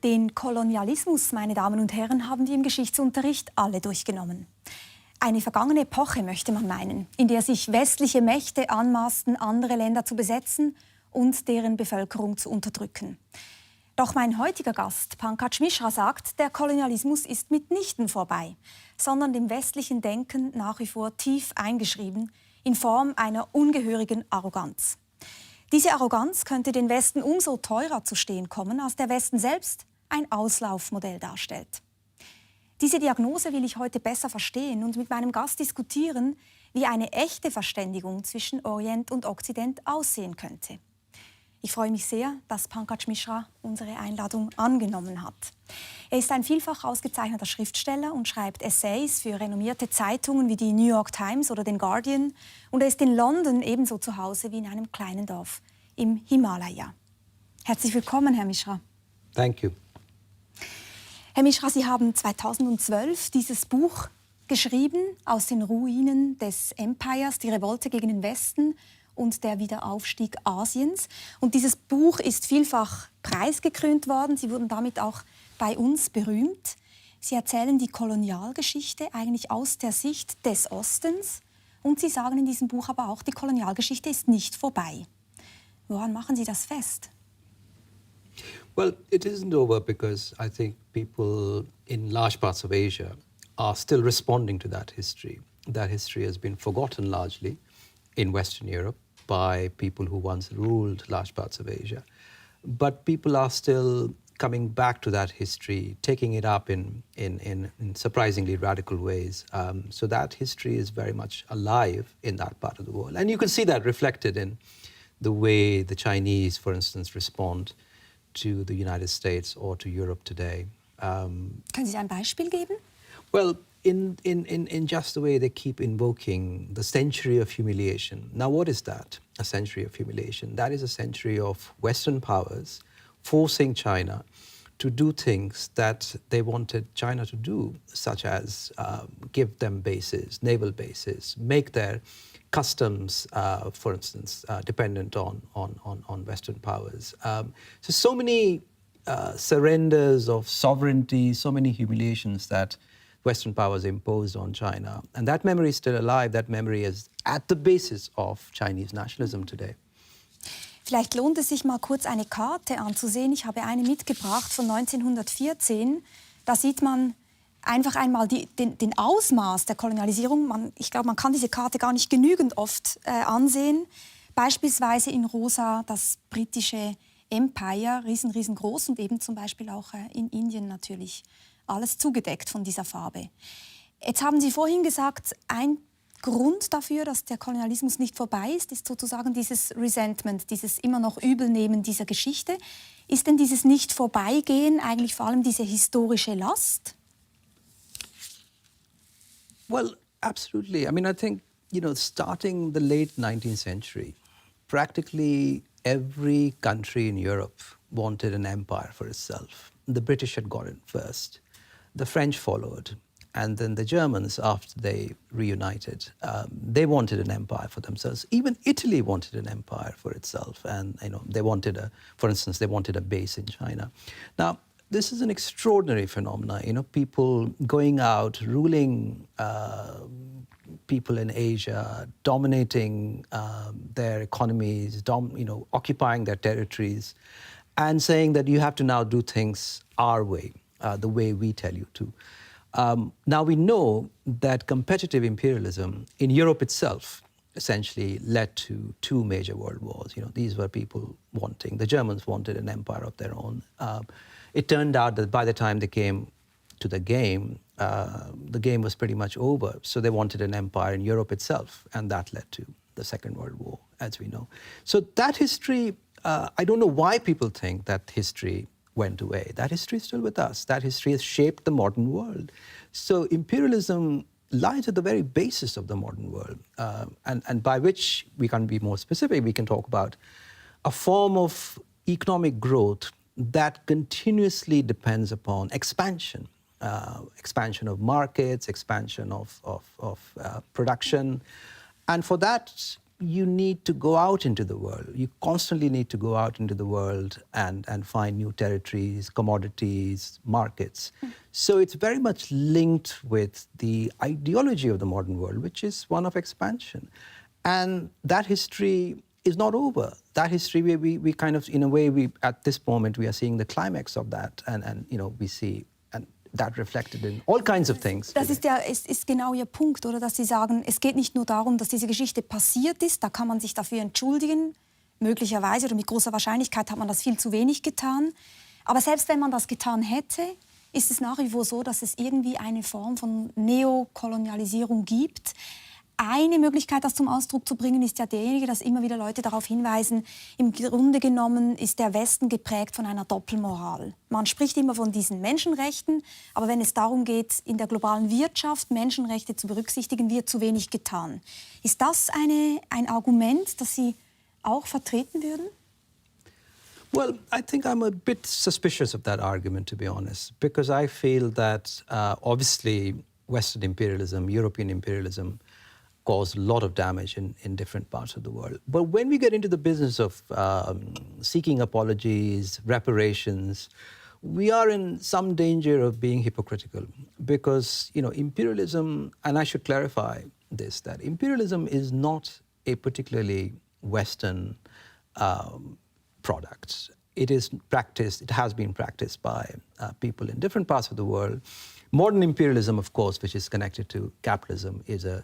Den Kolonialismus, meine Damen und Herren, haben wir im Geschichtsunterricht alle durchgenommen. Eine vergangene Epoche, möchte man meinen, in der sich westliche Mächte anmaßten, andere Länder zu besetzen und deren Bevölkerung zu unterdrücken. Doch mein heutiger Gast, Pankaj Mishra, sagt, der Kolonialismus ist mitnichten vorbei, sondern dem westlichen Denken nach wie vor tief eingeschrieben, in Form einer ungehörigen Arroganz. Diese Arroganz könnte den Westen umso teurer zu stehen kommen, als der Westen selbst ein Auslaufmodell darstellt. Diese Diagnose will ich heute besser verstehen und mit meinem Gast diskutieren, wie eine echte Verständigung zwischen Orient und Okzident aussehen könnte. Ich freue mich sehr, dass Pankaj Mishra unsere Einladung angenommen hat. Er ist ein vielfach ausgezeichneter Schriftsteller und schreibt Essays für renommierte Zeitungen wie die New York Times oder den Guardian. Und er ist in London ebenso zu Hause wie in einem kleinen Dorf im Himalaya. Herzlich willkommen, Herr Mishra. Thank you. Herr Mishra, Sie haben 2012 dieses Buch geschrieben, Aus den Ruinen des Empires, die Revolte gegen den Westen und der Wiederaufstieg Asiens. Und dieses Buch ist vielfach preisgekrönt worden. Sie wurden damit auch bei uns berühmt. Sie erzählen die Kolonialgeschichte eigentlich aus der Sicht des Ostens. Und Sie sagen in diesem Buch aber auch, die Kolonialgeschichte ist nicht vorbei. Woran machen Sie das fest? Well, it isn't over because I think people in large parts of Asia are still responding to that history. That history has been forgotten largely in Western Europe by people who once ruled large parts of Asia. But people are still coming back to that history, taking it up in surprisingly radical ways. So that history is very much alive in that part of the world. And you can see that reflected in the way the Chinese, for instance, respond to the United States or to Europe today. Können Sie ein Beispiel geben? Well, in just the way they keep invoking the century of humiliation. Now, what is that, a century of humiliation? That is a century of Western powers forcing China to do things that they wanted China to do, such as give them bases, naval bases, make their customs, for instance, dependent on Western powers. So many surrenders of sovereignty, so many humiliations that Western powers imposed on China. And that memory is still alive. That memory is at the basis of Chinese nationalism today. Vielleicht lohnt es sich mal kurz eine Karte anzusehen. Ich habe eine mitgebracht von 1914. Da sieht man einfach einmal den Ausmaß der Kolonialisierung. Ich glaube, man kann diese Karte gar nicht genügend oft ansehen. Beispielsweise in rosa das britische Empire, riesengroß, und eben zum Beispiel auch in Indien natürlich. Alles zugedeckt von dieser Farbe. Jetzt haben Sie vorhin gesagt, ein Grund dafür, dass der Kolonialismus nicht vorbei ist, ist sozusagen dieses Resentment, dieses immer noch Übelnehmen dieser Geschichte. Ist denn dieses Nicht-Vorbeigehen eigentlich vor allem diese historische Last? Well, absolutely. I mean, I think, starting the late 19th century, practically every country in Europe wanted an empire for itself. The British had got it first. The French followed. And then the Germans, after they reunited, they wanted an empire for themselves. Even Italy wanted an empire for itself. And, they wanted for instance, they wanted a base in China. Now, this is an extraordinary phenomenon, people going out, ruling people in Asia, dominating their economies, occupying their territories, and saying that you have to now do things our way, the way we tell you to. Now we know that competitive imperialism in Europe itself essentially led to two major world wars. These were people wanting, the Germans wanted an empire of their own. It turned out that by the time they came to the game was pretty much over. So they wanted an empire in Europe itself, and that led to the Second World War, as we know. So that history, I don't know why people think that history went away. That history is still with us. That history has shaped the modern world. So imperialism lies at the very basis of the modern world. And by which we can be more specific, we can talk about a form of economic growth that continuously depends upon expansion. Expansion of markets, expansion of production. And for that, you need to go out into the world. You constantly need to go out into the world and find new territories, commodities, markets. So it's very much linked with the ideology of the modern world, which is one of expansion. And that history is not over. That history, we kind of, in a way, at this moment, we are seeing the climax of that. And we see that reflected in all kinds of things. Das ist genau Ihr Punkt, oder? Dass Sie sagen, es geht nicht nur darum, dass diese Geschichte passiert ist, da kann man sich dafür entschuldigen, möglicherweise oder mit großer Wahrscheinlichkeit hat man das viel zu wenig getan. Aber selbst wenn man das getan hätte, ist es nach wie vor so, dass es irgendwie eine Form von Neokolonialisierung gibt. Eine Möglichkeit, das zum Ausdruck zu bringen, ist ja derjenige, dass immer wieder Leute darauf hinweisen, im Grunde genommen ist der Westen geprägt von einer Doppelmoral. Man spricht immer von diesen Menschenrechten, aber wenn es darum geht, in der globalen Wirtschaft Menschenrechte zu berücksichtigen, wird zu wenig getan. Ist das ein Argument, das Sie auch vertreten würden? Well, I think I'm a bit suspicious of that argument, to be honest, because I feel that obviously Western imperialism, European imperialism, caused a lot of damage in different parts of the world. But when we get into the business of seeking apologies, reparations, we are in some danger of being hypocritical because, imperialism, and I should clarify this, that imperialism is not a particularly Western product. It is practiced, it has been practiced by people in different parts of the world. Modern imperialism, of course, which is connected to capitalism, is a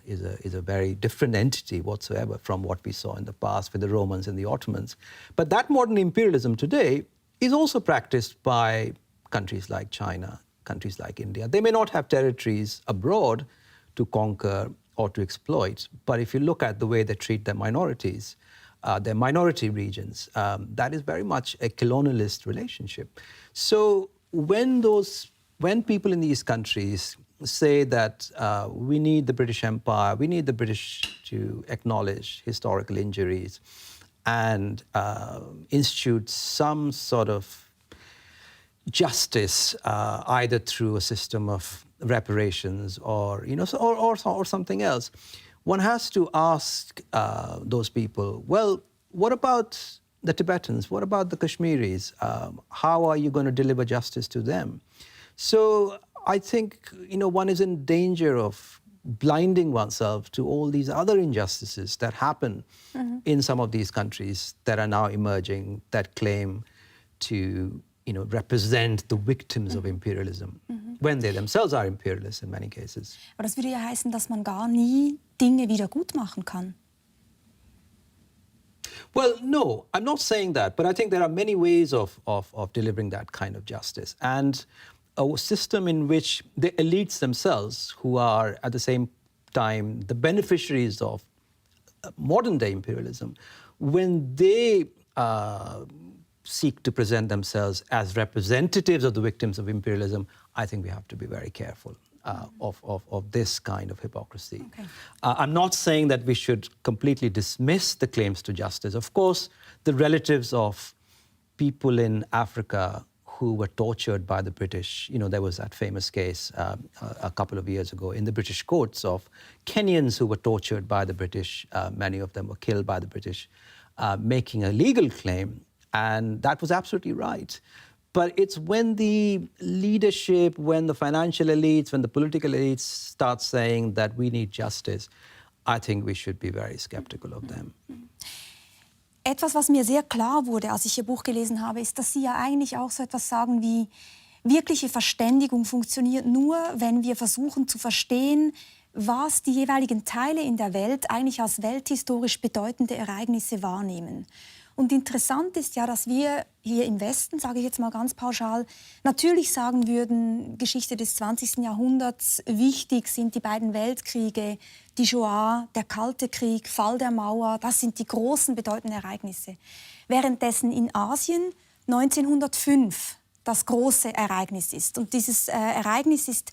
very different entity whatsoever from what we saw in the past with the Romans and the Ottomans. But that modern imperialism today is also practiced by countries like China, countries like India. They may not have territories abroad to conquer or to exploit, but if you look at the way they treat their minorities, their minority regions, that is very much a colonialist relationship. So when people in these countries say that we need the British Empire, we need the British to acknowledge historical injuries and institute some sort of justice, either through a system of reparations or something else, one has to ask those people, well, what about the Tibetans? What about the Kashmiris? How are you going to deliver justice to them? So I think, one is in danger of blinding oneself to all these other injustices that happen in some of these countries that are now emerging, that claim to, represent the victims of imperialism, when they themselves are imperialists in many cases. Aber das würde ja heißen, dass man gar nie Dinge wieder gut machen kann. Well, no, I'm not saying that, but I think there are many ways of delivering that kind of justice. And a system in which the elites themselves, who are at the same time the beneficiaries of modern-day imperialism, when they seek to present themselves as representatives of the victims of imperialism, I think we have to be very careful of this kind of hypocrisy. Okay. I'm not saying that we should completely dismiss the claims to justice. Of course, the relatives of people in Africa who were tortured by the British. There was that famous case a couple of years ago in the British courts of Kenyans who were tortured by the British. Many of them were killed by the British, making a legal claim. And that was absolutely right. But it's when the leadership, when the financial elites, when the political elites start saying that we need justice, I think we should be very skeptical of them. Etwas, was mir sehr klar wurde, als ich Ihr Buch gelesen habe, ist, dass Sie ja eigentlich auch so etwas sagen wie, wirkliche Verständigung funktioniert nur, wenn wir versuchen zu verstehen, was die jeweiligen Teile in der Welt eigentlich als welthistorisch bedeutende Ereignisse wahrnehmen. Und interessant ist ja, dass wir hier im Westen, sage ich jetzt mal ganz pauschal, natürlich sagen würden, Geschichte des 20. Jahrhunderts, wichtig sind die beiden Weltkriege, die Shoah, der Kalte Krieg, Fall der Mauer, das sind die großen bedeutenden Ereignisse. Währenddessen in Asien 1905 das große Ereignis ist. Und dieses Ereignis ist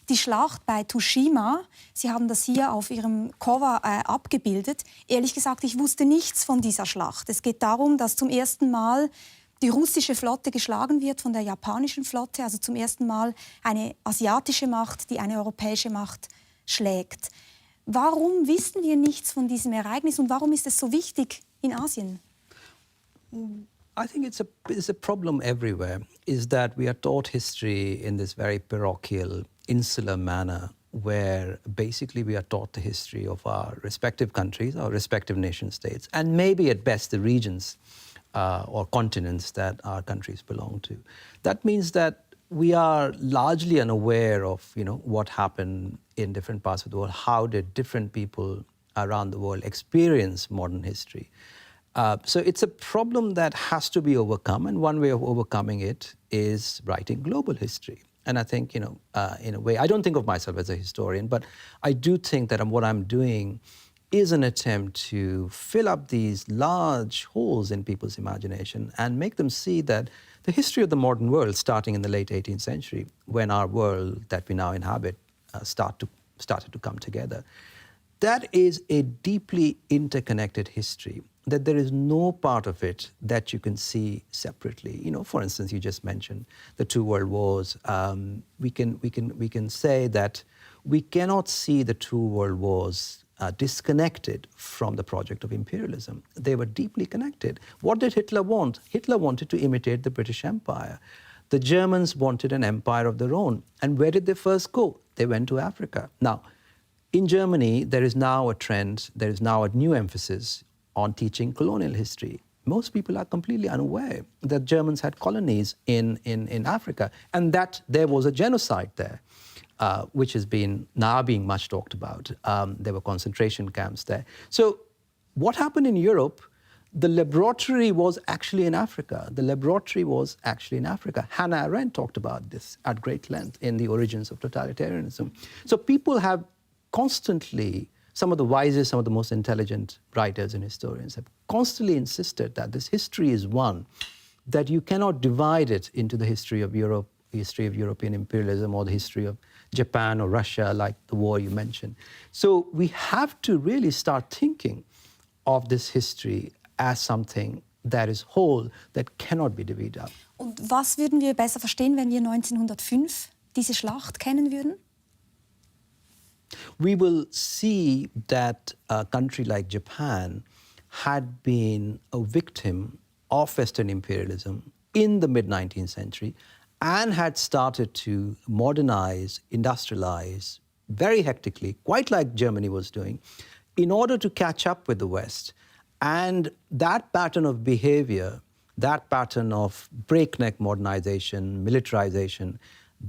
die Schlacht bei Tsushima. Sie haben das hier auf Ihrem Cover abgebildet. Ehrlich gesagt, ich wusste nichts von dieser Schlacht. Es geht darum, dass zum ersten Mal die russische Flotte geschlagen wird von der japanischen Flotte. Also zum ersten Mal eine asiatische Macht, die eine europäische Macht schlägt. Warum wissen wir nichts von diesem Ereignis und warum ist es so wichtig in Asien? I think it's a problem everywhere, is that we are taught history in this very parochial, insular manner, where basically we are taught the history of our respective countries, our respective nation states, and maybe at best the regions or continents that our countries belong to. That means that we are largely unaware of, what happened in different parts of the world. How did different people around the world experience modern history? So it's a problem that has to be overcome, and one way of overcoming it is writing global history. And I think, in a way, I don't think of myself as a historian, but I do think that what I'm doing is an attempt to fill up these large holes in people's imagination and make them see that the history of the modern world, starting in the late 18th century, when our world that we now inhabit started to come together, that is a deeply interconnected history, that there is no part of it that you can see separately. For instance, you just mentioned the two world wars. We can say that we cannot see the two world wars disconnected from the project of imperialism. They were deeply connected. What did Hitler want? Hitler wanted to imitate the British Empire. The Germans wanted an empire of their own. And where did they first go? They went to Africa. Now, in Germany, there is now a trend, there is now a new emphasis on teaching colonial history. Most people are completely unaware that Germans had colonies in Africa and that there was a genocide there, which has been now being much talked about. There were concentration camps there. So what happened in Europe, the laboratory was actually in Africa. Hannah Arendt talked about this at great length in The Origins of Totalitarianism. So people have constantly, some of the wisest, some of the most intelligent writers and historians have constantly insisted that this history is one, that you cannot divide it into the history of Europe, the history of European imperialism, or the history of Japan or Russia, like the war you mentioned. So we have to really start thinking of this history as something that is whole, that cannot be divided up. Und was würden wir besser verstehen, wenn wir 1905 diese Schlacht kennen würden? We will see that a country like Japan had been a victim of Western imperialism in the mid-19th century and had started to modernize, industrialize very hectically, quite like Germany was doing, in order to catch up with the West. And that pattern of behavior, that pattern of breakneck modernization, militarization,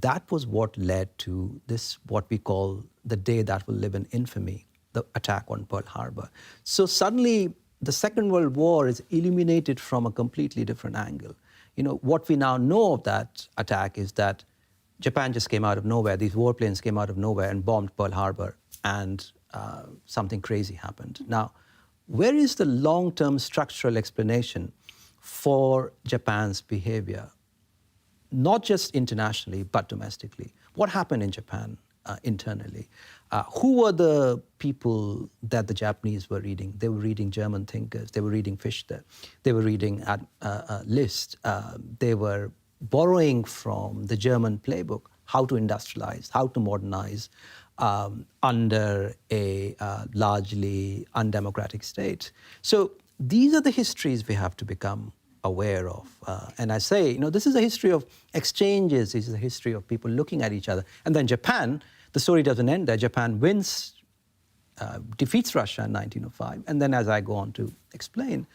that was what led to this, what we call the day that will live in infamy, the attack on Pearl Harbor. So suddenly, the Second World War is illuminated from a completely different angle. What we now know of that attack is that Japan just came out of nowhere. These warplanes came out of nowhere and bombed Pearl Harbor, and something crazy happened. Now, where is the long-term structural explanation for Japan's behavior? Not just internationally, but domestically. What happened in Japan internally? Who were the people that the Japanese were reading? They were reading German thinkers. They were reading Fichte. They were reading Liszt. They were borrowing from the German playbook how to industrialize, how to modernize under a largely undemocratic state. So these are the histories we have to become aware of. And I say, this is a history of exchanges. This is a history of people looking at each other. And then Japan, the story doesn't end there. Japan wins, defeats Russia in 1905. And then, as I go on to explain,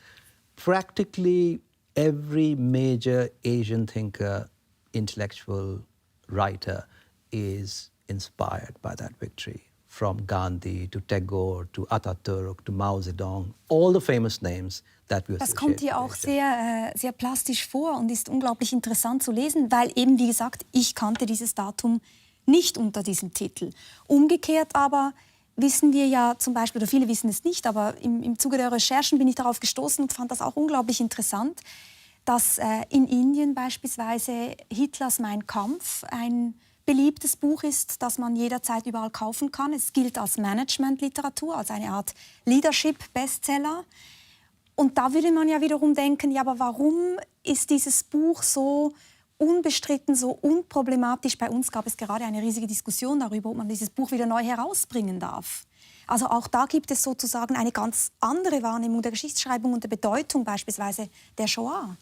practically every major Asian thinker, intellectual, writer is inspired by that victory. From Gandhi to Tagore to Atatürk to Mao Zedong, all the famous names that we associate. Das kommt hier auch sehr plastisch vor und ist unglaublich interessant zu lesen, weil eben, wie gesagt, ich kannte dieses Datum nicht unter diesem Titel. Umgekehrt aber wissen wir ja zum Beispiel, oder viele wissen es nicht, aber im Zuge der Recherchen bin ich darauf gestoßen und fand das auch unglaublich interessant, dass in Indien beispielsweise Hitlers Mein Kampf ein beliebtes Buch ist, das man jederzeit überall kaufen kann. Es gilt als Management-Literatur, als eine Art Leadership-Bestseller. Und da würde man ja wiederum denken, ja, aber warum ist dieses Buch so unbestritten, so unproblematisch? Bei uns gab es gerade eine riesige Diskussion darüber, ob man dieses Buch wieder neu herausbringen darf. Also auch da gibt es sozusagen eine ganz andere Wahrnehmung der Geschichtsschreibung und der Bedeutung beispielsweise der Shoah.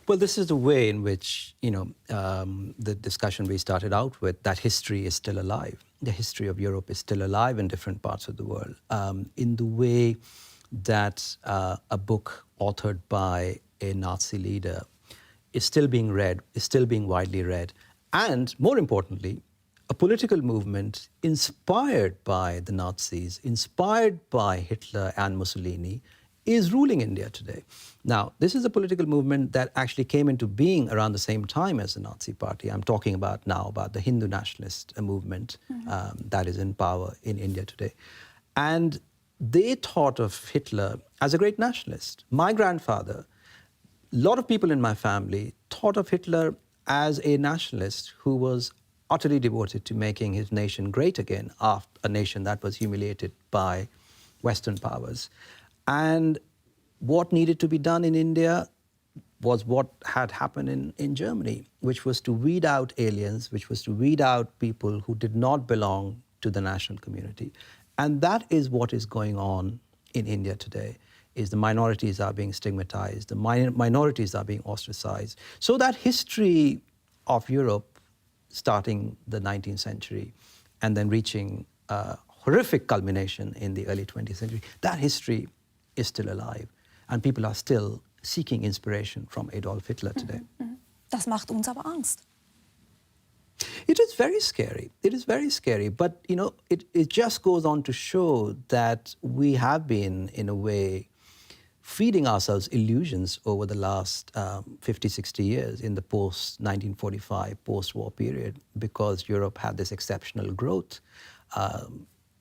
Well, this is the way in which, the discussion we started out with, that history is still alive. The history of Europe is still alive in different parts of the world, in the way that a book authored by a Nazi leader is still being read, is still being widely read, and more importantly, a political movement inspired by the Nazis, inspired by Hitler and Mussolini, is ruling India today. Now, this is a political movement that actually came into being around the same time as the Nazi Party. I'm talking about the Hindu nationalist movement that is in power in India today. And they thought of Hitler as a great nationalist. My grandfather, a lot of people in my family thought of Hitler as a nationalist who was utterly devoted to making his nation great again, after a nation that was humiliated by Western powers. And what needed to be done in India was what had happened in Germany, which was to weed out aliens, which was to weed out people who did not belong to the national community. And that is what is going on in India today, is the minorities are being stigmatized, the minorities are being ostracized. So that history of Europe, starting the 19th century and then reaching a horrific culmination in the early 20th century, that history is still alive. And people are still seeking inspiration from Adolf Hitler today. Das macht uns aber Angst. It is very scary. It is very scary. But, it just goes on to show that we have been, in a way, feeding ourselves illusions over the last 50, 60 years in the post-1945, post-war period, because Europe had this exceptional growth.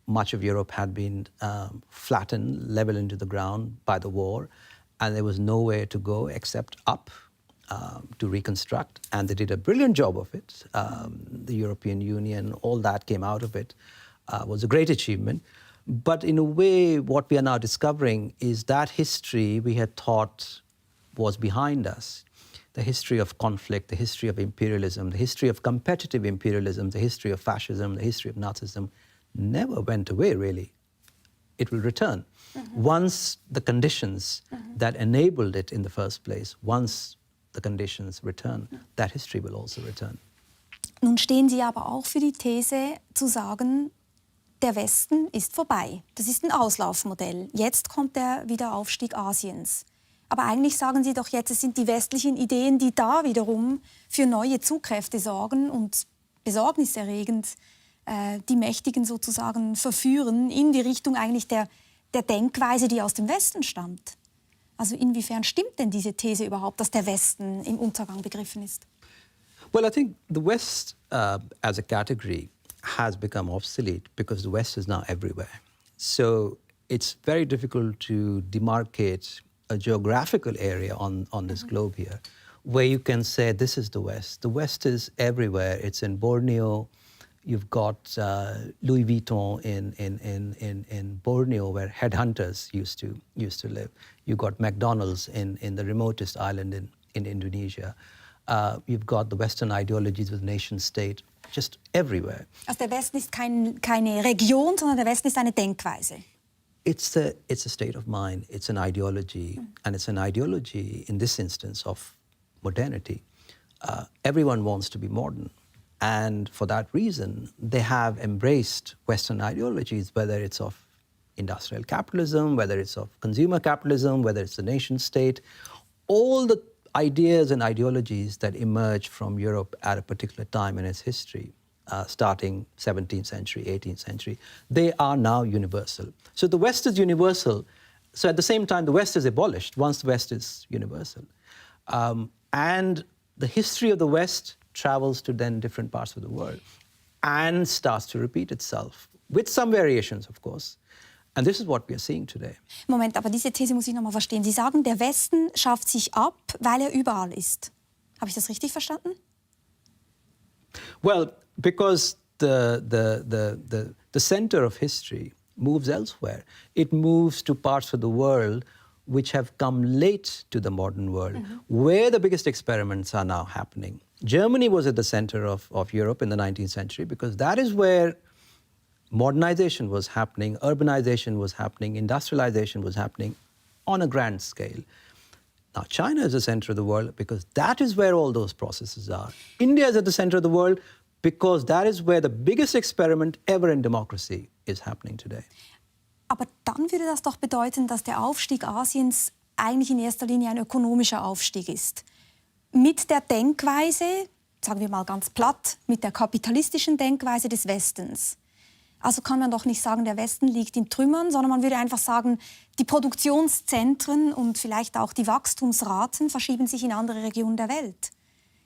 Much of Europe had been flattened, leveled into the ground by the war, and there was nowhere to go except up to reconstruct. And they did a brilliant job of it. The European Union, all that came out of it, was a great achievement. But in a way, what we are now discovering is that history we had thought was behind us. The history of conflict, the history of imperialism, the history of competitive imperialism, the history of fascism, the history of Nazism, never went away, really. It will return. Once the conditions that enabled it in the first place, once the conditions return, that history will also return. Nun stehen Sie aber auch für die These zu sagen, der Westen ist vorbei. Das ist ein Auslaufmodell. Jetzt kommt der Wiederaufstieg Asiens. Aber eigentlich sagen Sie doch jetzt, es sind die westlichen Ideen, die da wiederum für neue Zugkräfte sorgen und besorgniserregend die Mächtigen sozusagen verführen in die Richtung eigentlich der Denkweise, die aus dem Westen stammt. Also inwiefern stimmt denn diese These überhaupt, dass der Westen im Untergang begriffen ist? Well, I think the West as a category has become obsolete because the West is now everywhere. So it's very difficult to demarcate a geographical area on this globe here where you can say this is the West. The West is everywhere. It's in Borneo. You've got Louis Vuitton in Borneo, where headhunters used to live. You've got McDonald's in the remotest island in Indonesia. You've got the Western ideologies with nation state just everywhere. Also der Westen ist keine Region, sondern der Westen ist eine Denkweise. It's a state of mind. It's an ideology, and it's an ideology in this instance of modernity. Everyone wants to be modern. And for that reason, they have embraced Western ideologies, whether it's of industrial capitalism, whether it's of consumer capitalism, whether it's the nation state. All the ideas and ideologies that emerged from Europe at a particular time in its history, starting 17th century, 18th century, they are now universal. So the West is universal. So at the same time, the West is abolished once the West is universal. And the history of the West travels to then different parts of the world and starts to repeat itself, with some variations, of course. And this is what we are seeing today. Moment, aber diese These muss ich noch mal verstehen. Sie sagen, der Westen schafft sich ab, weil er überall ist. Habe ich das richtig verstanden? Well, because the center of history moves elsewhere. It moves to parts of the world which have come late to the modern world, where the biggest experiments are now happening. Germany was at the center of Europe in the 19th century because that is where modernization was happening, urbanization was happening, industrialization was happening on a grand scale. Now, China is the center of the world because that is where all those processes are. India is at the center of the world because that is where the biggest experiment ever in democracy is happening today. Aber dann würde das doch bedeuten, dass der Aufstieg Asiens eigentlich in erster Linie ein ökonomischer Aufstieg ist. Mit der Denkweise, sagen wir mal ganz platt, mit der kapitalistischen Denkweise des Westens. Also kann man doch nicht sagen, der Westen liegt in Trümmern, sondern man würde einfach sagen, die Produktionszentren und vielleicht auch die Wachstumsraten verschieben sich in andere Regionen der Welt.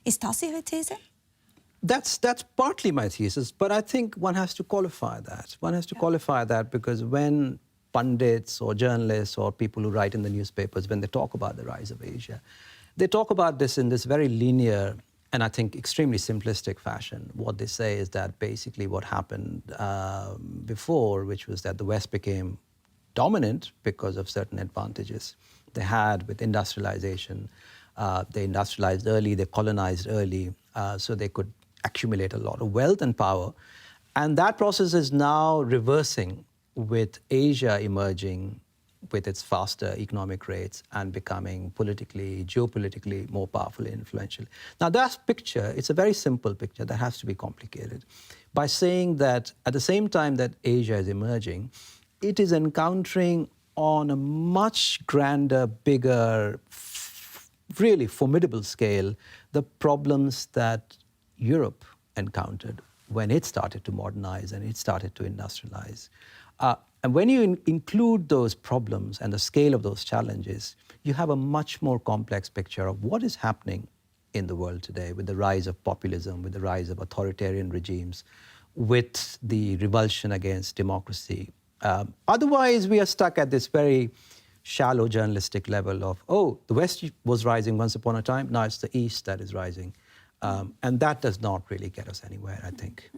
Ist das Ihre These? That's partly my thesis, but I think one has to qualify that. One has to qualify that because when pundits or journalists or people who write in the newspapers, when they talk about the rise of Asia, they talk about this in this very linear and I think extremely simplistic fashion. What they say is that basically what happened before, which was that the West became dominant because of certain advantages they had with industrialization. They industrialized early, they colonized early, so they could accumulate a lot of wealth and power. And that process is now reversing with Asia emerging with its faster economic rates and becoming politically, geopolitically more powerful and influential. Now that picture, it's a very simple picture that has to be complicated by saying that at the same time that Asia is emerging, it is encountering on a much grander, bigger, really formidable scale the problems that Europe encountered when it started to modernize and it started to industrialize. And when you include those problems and the scale of those challenges, you have a much more complex picture of what is happening in the world today with the rise of populism, with the rise of authoritarian regimes, with the revulsion against democracy. Otherwise, we are stuck at this very shallow journalistic level of, oh, the West was rising once upon a time, now it's the East that is rising. And that does not really get us anywhere, I think.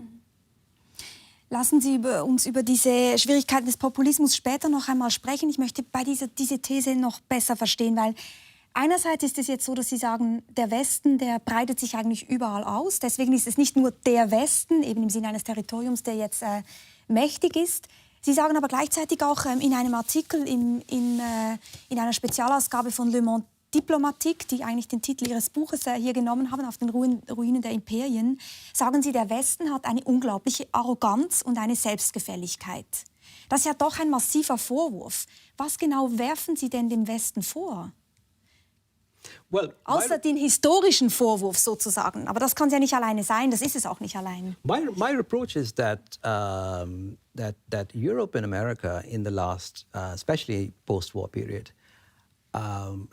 Lassen Sie uns über diese Schwierigkeiten des Populismus später noch einmal sprechen. Ich möchte diese These noch besser verstehen, weil einerseits ist es jetzt so, dass Sie sagen, der Westen, der breitet sich eigentlich überall aus. Deswegen ist es nicht nur der Westen, eben im Sinne eines Territoriums, der jetzt mächtig ist. Sie sagen aber gleichzeitig auch in einem Artikel in einer Spezialausgabe von Le Monde Diplomatique, die eigentlich den Titel Ihres Buches hier genommen haben, auf den Ruinen der Imperien, sagen Sie, der Westen hat eine unglaubliche Arroganz und eine Selbstgefälligkeit. Das ist ja doch ein massiver Vorwurf. Was genau werfen Sie denn dem Westen vor? Well, außer den historischen Vorwurf sozusagen. Aber das kann es ja nicht alleine sein, das ist es auch nicht allein. My reproach is that, that Europe and America in the last, especially post-war period,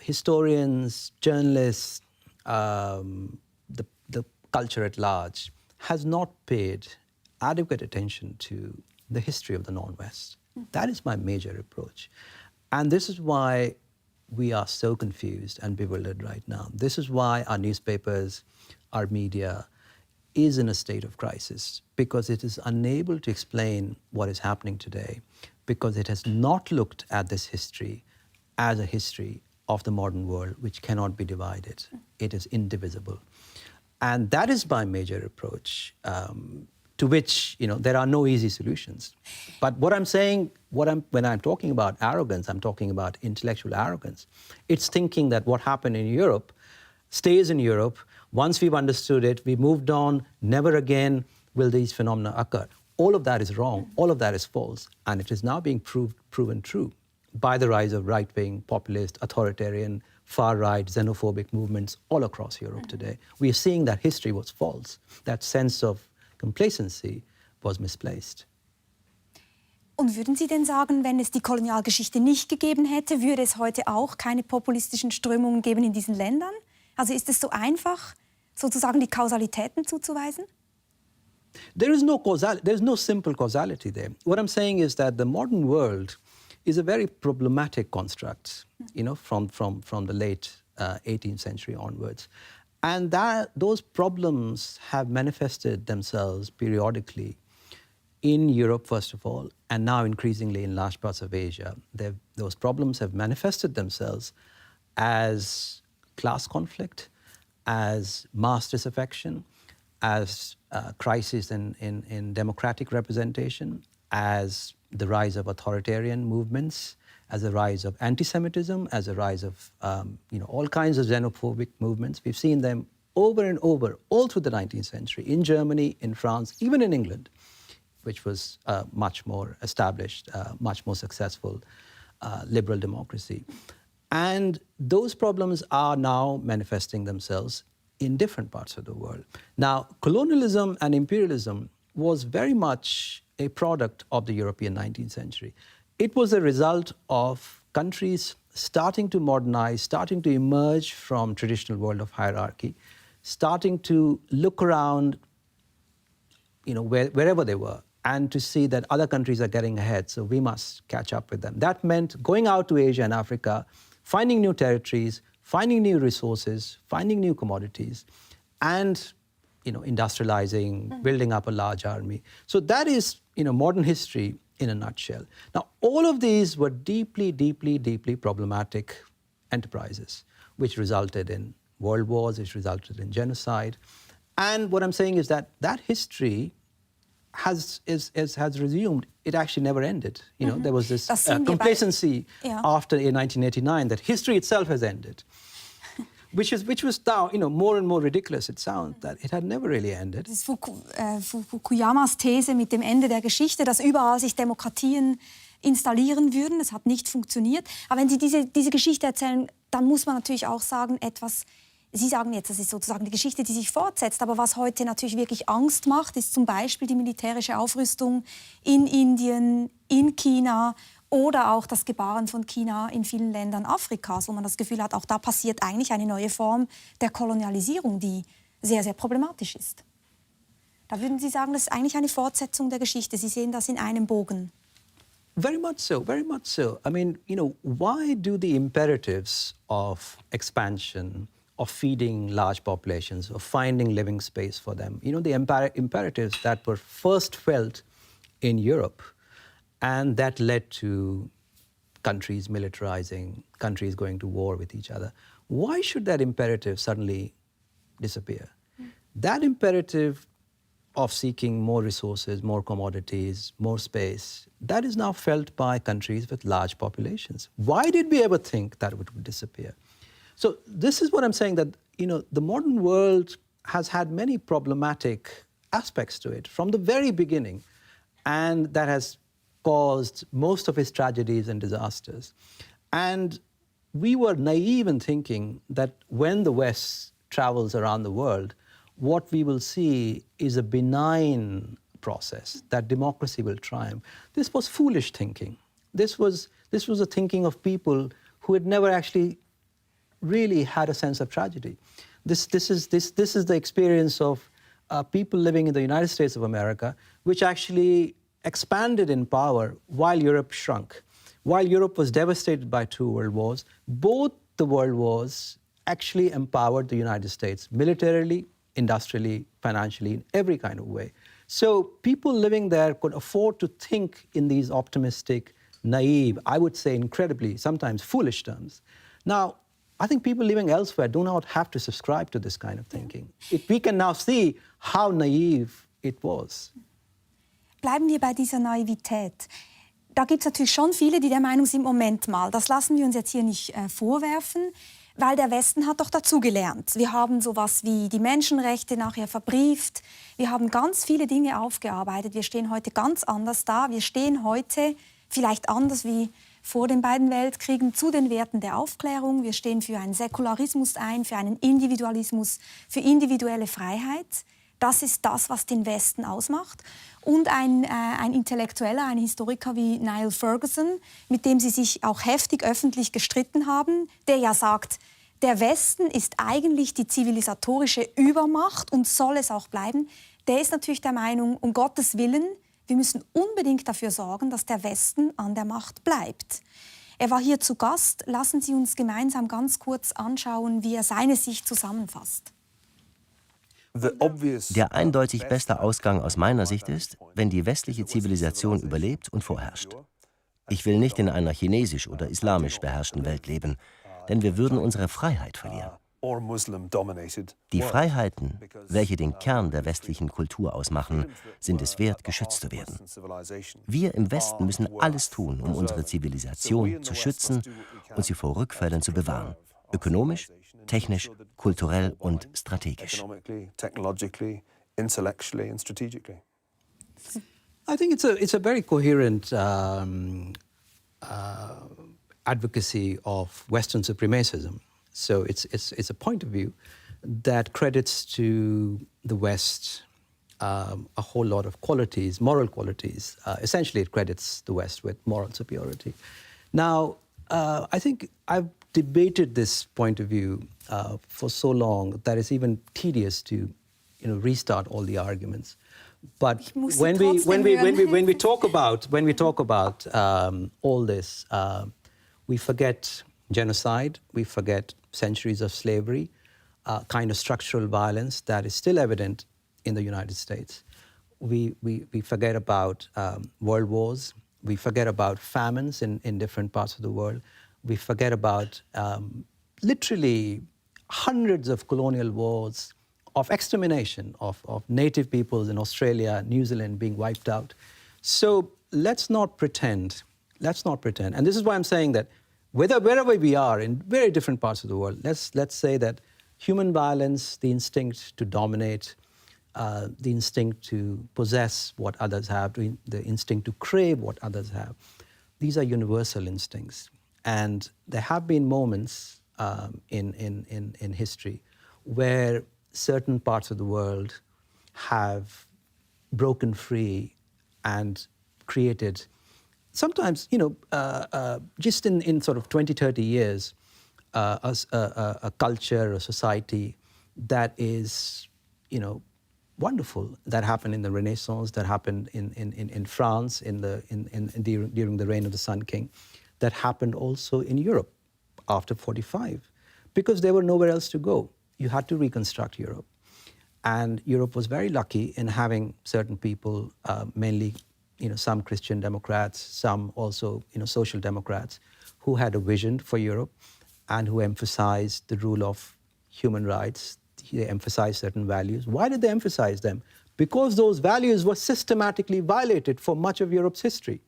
historians, journalists, the culture at large has not paid adequate attention to the history of the non-West. That is my major reproach. And this is why we are so confused and bewildered right now. This is why our newspapers, our media is in a state of crisis, because it is unable to explain what is happening today, because it has not looked at this history as a history of the modern world, which cannot be divided. It is indivisible. And that is my major approach, to which, there are no easy solutions. But what I'm saying, when I'm talking about arrogance, I'm talking about intellectual arrogance. It's thinking that what happened in Europe stays in Europe. Once we've understood it, we moved on, never again will these phenomena occur. All of that is wrong, all of that is false, and it is now being proven true by the rise of right-wing, populist, authoritarian, far-right, xenophobic movements all across Europe today. We are seeing that history was false. That sense of complacency was misplaced. Und würden Sie denn sagen, wenn es die Kolonialgeschichte nicht gegeben hätte, würde es heute auch keine populistischen Strömungen geben in diesen Ländern? Also ist es so einfach, sozusagen die Kausalitäten zuzuweisen? There is no simple causality there. What I'm saying is that the modern world is a very problematic construct, from the late 18th century onwards. And those problems have manifested themselves periodically in Europe, first of all, and now increasingly in large parts of Asia. Those problems have manifested themselves as class conflict, as mass disaffection, as crisis in democratic representation, as the rise of authoritarian movements, as a rise of anti-Semitism, as a rise of all kinds of xenophobic movements. We've seen them over and over, all through the 19th century, in Germany, in France, even in England, which was much more established, much more successful liberal democracy. And those problems are now manifesting themselves in different parts of the world. Now, colonialism and imperialism was very much a product of the European 19th century. It was a result of countries starting to modernize, starting to emerge from traditional world of hierarchy, starting to look around, wherever they were, and to see that other countries are getting ahead, so we must catch up with them. That meant going out to Asia and Africa, finding new territories, finding new resources, finding new commodities, and industrializing, building up a large army. So that is modern history in a nutshell. Now, all of these were deeply, deeply, deeply problematic enterprises, which resulted in world wars, which resulted in genocide. And what I'm saying is that history has resumed. It actually never ended. There was this complacency after 1989 that history itself has ended, which was now more and more ridiculous. It sounds that it had never really ended. Das ist Fukuyamas These mit dem Ende der Geschichte, dass überall sich Demokratien installieren würden. Das hat nicht funktioniert. Aber wenn Sie diese Geschichte erzählen, dann muss man natürlich auch sagen, Sie sagen jetzt, das ist sozusagen die Geschichte, die sich fortsetzt. Aber was heute natürlich wirklich Angst macht, ist zum Beispiel die militärische Aufrüstung in Indien, in China oder auch das Gebaren von China in vielen Ländern Afrikas, wo man das Gefühl hat, auch da passiert eigentlich eine neue Form der Kolonialisierung, die sehr, sehr problematisch ist. Da würden Sie sagen, das ist eigentlich eine Fortsetzung der Geschichte. Sie sehen das in einem Bogen. Very much so, very much so. I mean, why do the imperatives of expansion, of feeding large populations, of finding living space for them, the imperatives that were first felt in Europe, and that led to countries militarizing, countries going to war with each other. Why should that imperative suddenly disappear? That imperative of seeking more resources, more commodities, more space, that is now felt by countries with large populations. Why did we ever think that it would disappear? So this is what I'm saying, that the modern world has had many problematic aspects to it from the very beginning, and that has caused most of its tragedies and disasters. And we were naive in thinking that when the West travels around the world, what we will see is a benign process, that democracy will triumph. This was foolish thinking. This was a thinking of people who had never actually really had a sense of tragedy. This is the experience of people living in the United States of America, which actually expanded in power while Europe shrunk. While Europe was devastated by 2 world wars, both the world wars actually empowered the United States militarily, industrially, financially, in every kind of way. So people living there could afford to think in these optimistic, naive, I would say incredibly, sometimes foolish terms. Now, I think people living elsewhere do not have to subscribe to this kind of thinking. We can now see how naive it was. Bleiben wir bei dieser Naivität. Da gibt es natürlich schon viele, die der Meinung sind, Moment mal, das lassen wir uns jetzt hier nicht vorwerfen, weil der Westen hat doch dazugelernt. Wir haben sowas wie die Menschenrechte nachher verbrieft. Wir haben ganz viele Dinge aufgearbeitet. Wir stehen heute ganz anders da. Wir stehen heute vielleicht anders wie vor den beiden Weltkriegen zu den Werten der Aufklärung. Wir stehen für einen Säkularismus ein, für einen Individualismus, für individuelle Freiheit. Das ist das, was den Westen ausmacht. Und ein Intellektueller, ein Historiker wie Niall Ferguson, mit dem Sie sich auch heftig öffentlich gestritten haben, der ja sagt, der Westen ist eigentlich die zivilisatorische Übermacht und soll es auch bleiben. Der ist natürlich der Meinung, um Gottes Willen, wir müssen unbedingt dafür sorgen, dass der Westen an der Macht bleibt. Er war hier zu Gast. Lassen Sie uns gemeinsam ganz kurz anschauen, wie er seine Sicht zusammenfasst. Der eindeutig beste Ausgang aus meiner Sicht ist, wenn die westliche Zivilisation überlebt und vorherrscht. Ich will nicht in einer chinesisch oder islamisch beherrschten Welt leben, denn wir würden unsere Freiheit verlieren. Die Freiheiten, welche den Kern der westlichen Kultur ausmachen, sind es wert, geschützt zu werden. Wir im Westen müssen alles tun, um unsere Zivilisation zu schützen und sie vor Rückfällen zu bewahren. Ökonomisch, technisch, kulturell und strategisch. I think it's a very coherent advocacy of Western supremacism. So it's a point of view that credits to the West a whole lot of qualities, moral qualities. Essentially, it credits the West with moral superiority. Now, I think I've debated this point of view for so long that it's even tedious to, restart all the arguments. But when we talk about all this, we forget genocide, we forget centuries of slavery, kind of structural violence that is still evident in the United States. We forget about world wars, we forget about famines in different parts of the world, we forget about literally hundreds of colonial wars, of extermination of native peoples in Australia, New Zealand being wiped out. So let's not pretend, and this is why I'm saying that wherever we are in very different parts of the world, let's say that human violence, the instinct to dominate, the instinct to possess what others have, the instinct to crave what others have, these are universal instincts. And there have been moments in history where certain parts of the world have broken free and created, sometimes, just in sort of 20, 30 years, a culture, a society that is, wonderful. That happened in the Renaissance, that happened in France during the reign of the Sun King, that happened also in Europe after 45, because there were nowhere else to go. You had to reconstruct Europe. And Europe was very lucky in having certain people, mainly, some Christian Democrats, some also, social democrats, who had a vision for Europe and who emphasized the rule of human rights. They emphasized certain values. Why did they emphasize them? Because those values were systematically violated for much of Europe's history.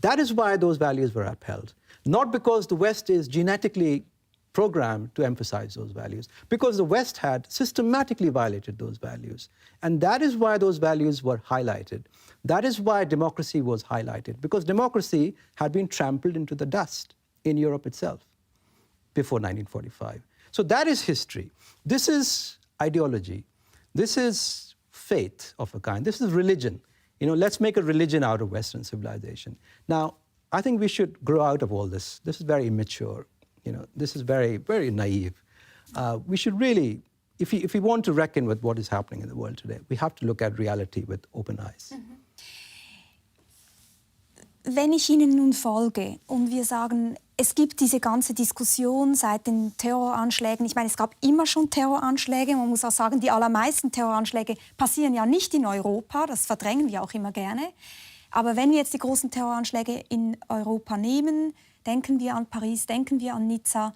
That is why those values were upheld. Not because the West is genetically programmed to emphasize those values, because the West had systematically violated those values. And that is why those values were highlighted. That is why democracy was highlighted, because democracy had been trampled into the dust in Europe itself before 1945. So that is history. This is ideology. This is faith of a kind. This is religion. Let's make a religion out of Western civilization. Now, I think we should grow out of all this. This is very immature. This is very, very naive. We should really, if we want to reckon with what is happening in the world today, we have to look at reality with open eyes. Wenn ich Ihnen nun folge und wir sagen, es gibt diese ganze Diskussion seit den Terroranschlägen. Ich meine, es gab immer schon Terroranschläge. Man muss auch sagen, die allermeisten Terroranschläge passieren ja nicht in Europa. Das verdrängen wir auch immer gerne. Aber wenn wir jetzt die großen Terroranschläge in Europa nehmen, denken wir an Paris, denken wir an Nizza,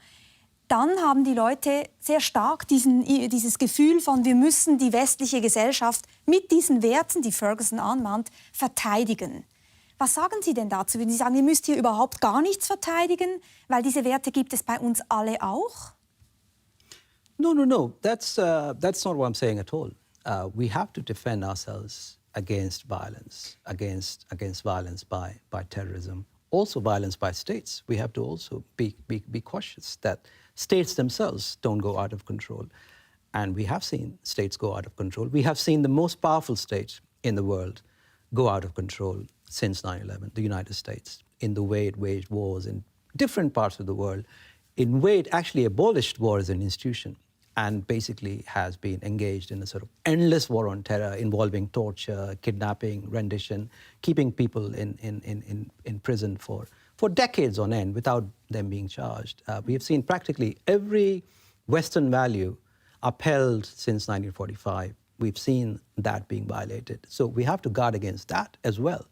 dann haben die Leute sehr stark dieses Gefühl von, wir müssen die westliche Gesellschaft mit diesen Werten, die Ferguson anmahnt, verteidigen. Was sagen Sie denn dazu, wenn Sie sagen, ihr müsst hier überhaupt gar nichts verteidigen, weil diese Werte gibt es bei uns alle auch? No. That's not what I'm saying at all. We have to defend ourselves against violence, against violence by terrorism, also violence by states. We have to also be cautious that states themselves don't go out of control. And we have seen states go out of control. We have seen the most powerful state in the world go out of control since 9/11, the United States, in the way it waged wars in different parts of the world, in the way it actually abolished war as an institution and basically has been engaged in a sort of endless war on terror involving torture, kidnapping, rendition, keeping people in prison for decades on end without them being charged. We have seen practically every Western value upheld since 1945. We've seen that being violated. So we have to guard against that as well.